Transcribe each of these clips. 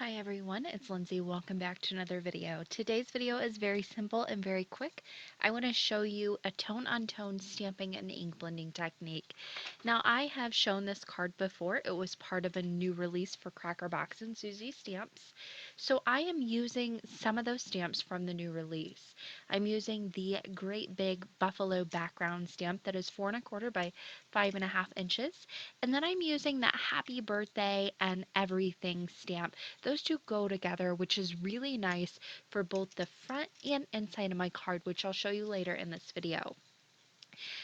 Hi everyone, it's Lindsay. Welcome back to another video. Today's video is very simple and very quick. I want to show you a tone-on-tone stamping and ink blending technique. Now I have shown this card before. It was part of a new release for Cracker Box and Susie Stamps. So I am using some of those stamps from the new release. I'm using the great big buffalo background stamp that is 4¼ by 5½ inches. And then I'm using that happy birthday and everything stamp. Those two go together, which is really nice for both the front and inside of my card, which I'll show you later in this video.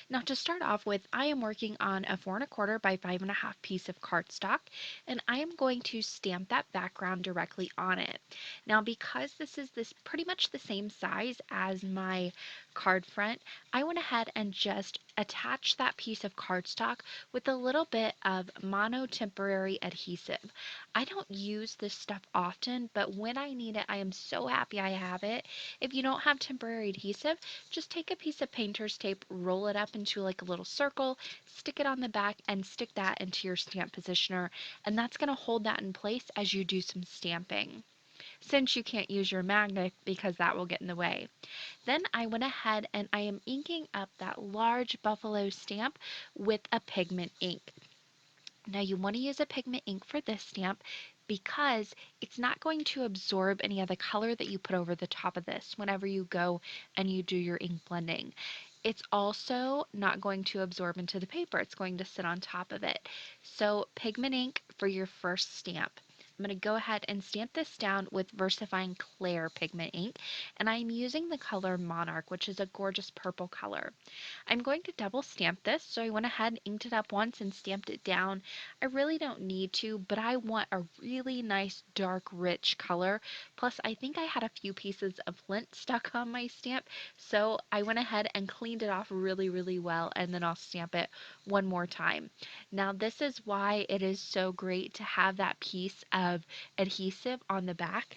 Now to start off with, I am working on a 4¼ by 5½ piece of cardstock, and I am going to stamp that background directly on it. Now because this is pretty much the same size as my card front, I went ahead and just attached that piece of cardstock with a little bit of mono temporary adhesive. I don't use this stuff often, but when I need it, I am so happy I have it. If you don't have temporary adhesive, just take a piece of painter's tape, roll it up into like a little circle, stick it on the back, and stick that into your stamp positioner, and that's going to hold that in place as you do some stamping, since you can't use your magnet because that will get in the way. Then I went ahead and I am inking up that large buffalo stamp with a pigment ink. Now you want to use a pigment ink for this stamp because it's not going to absorb any of the color that you put over the top of this whenever you go and you do your ink blending. It's also not going to absorb into the paper. It's going to sit on top of it. So pigment ink for your first stamp. I'm going to go ahead and stamp this down with VersaFine Clair pigment ink, and I'm using the color Monarch, which is a gorgeous purple color. I'm going to double stamp this, so I went ahead and inked it up once and stamped it down. I really don't need to, but I want a really nice dark rich color. Plus I think I had a few pieces of lint stuck on my stamp, so I went ahead and cleaned it off really well, and then I'll stamp it one more time. Now this is why it is so great to have that piece of adhesive on the back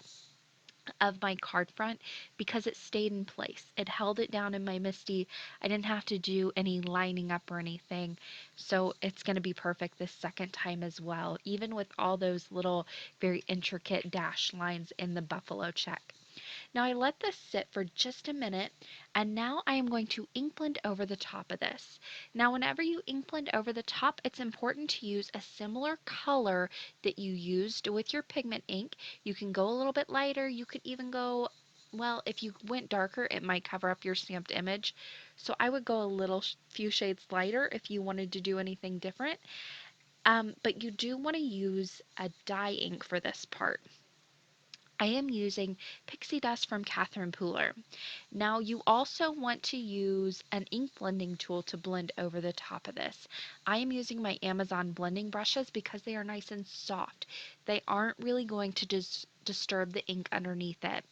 of my card front, because it stayed in place. It held it down in my MISTI. I didn't have to do any lining up or anything. So it's going to be perfect this second time as well, even with all those little very intricate dash lines in the buffalo check. Now I let this sit for just a minute, and now I am going to ink blend over the top of this. Now whenever you ink blend over the top, it's important to use a similar color that you used with your pigment ink. You can go a little bit lighter, you could even go, well, if you went darker, it might cover up your stamped image. So I would go a little few shades lighter if you wanted to do anything different. But you do want to use a dye ink for this part. I am using Pixie Dust from Catherine Pooler. Now you also want to use an ink blending tool to blend over the top of this. I am using my Amazon blending brushes because they are nice and soft. They aren't really going to disturb the ink underneath it.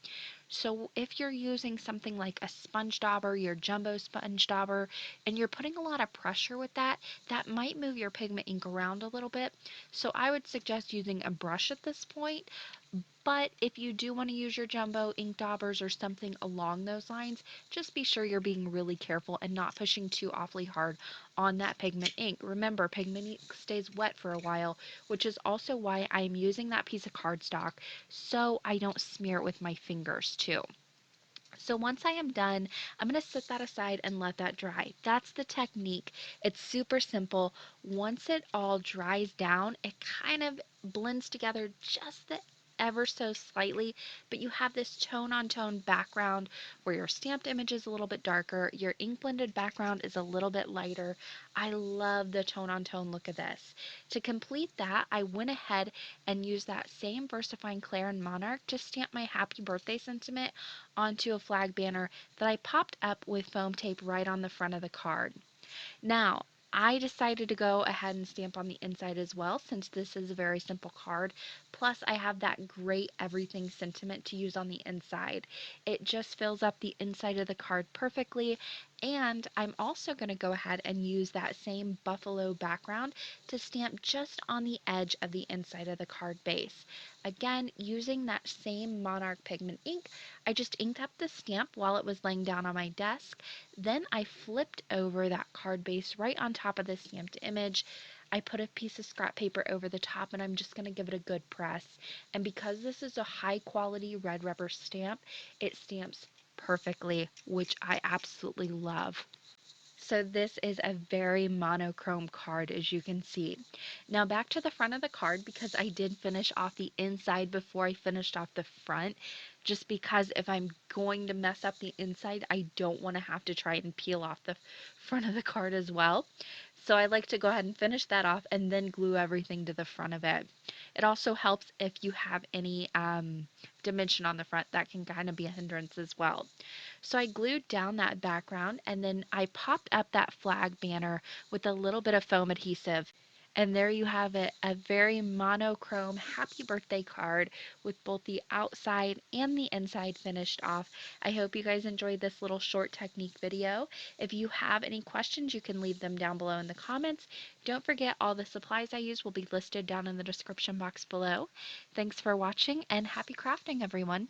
So if you're using something like a sponge dauber, your jumbo sponge dauber, and you're putting a lot of pressure with that, that might move your pigment ink around a little bit. So I would suggest using a brush at this point. But if you do want to use your jumbo ink daubers or something along those lines, just be sure you're being really careful and not pushing too awfully hard on that pigment ink. Remember, pigment ink stays wet for a while, which is also why I'm using that piece of cardstock so I don't smear it with my fingers too. So once I am done, I'm going to set that aside and let that dry. That's the technique. It's super simple. Once it all dries down, it kind of blends together just the ever so slightly, but you have this tone on tone background where your stamped image is a little bit darker, your ink blended background is a little bit lighter. I love the tone on tone look of this. To complete that, I went ahead and used that same VersaFine Clair and Monarch to stamp my happy birthday sentiment onto a flag banner that I popped up with foam tape right on the front of the card. Now, I decided to go ahead and stamp on the inside as well, since this is a very simple card. Plus, I have that great everything sentiment to use on the inside. It just fills up the inside of the card perfectly, and I'm also going to go ahead and use that same buffalo background to stamp just on the edge of the inside of the card base. Again, using that same Monarch pigment ink, I just inked up the stamp while it was laying down on my desk. Then I flipped over that card base right on top of the stamped image. I put a piece of scrap paper over the top and I'm just going to give it a good press. And because this is a high quality red rubber stamp, it stamps perfectly, which I absolutely love. So this is a very monochrome card, as you can see. Now back to the front of the card, because I did finish off the inside before I finished off the front, just because if I'm going to mess up the inside, I don't want to have to try and peel off the front of the card as well. So I like to go ahead and finish that off and then glue everything to the front of it. It also helps if you have any dimension on the front, that can kind of be a hindrance as well. So I glued down that background and then I popped up that flag banner with a little bit of foam adhesive. And there you have it, a very monochrome happy birthday card with both the outside and the inside finished off. I hope you guys enjoyed this little short technique video. If you have any questions, you can leave them down below in the comments. Don't forget, all the supplies I use will be listed down in the description box below. Thanks for watching and happy crafting, everyone.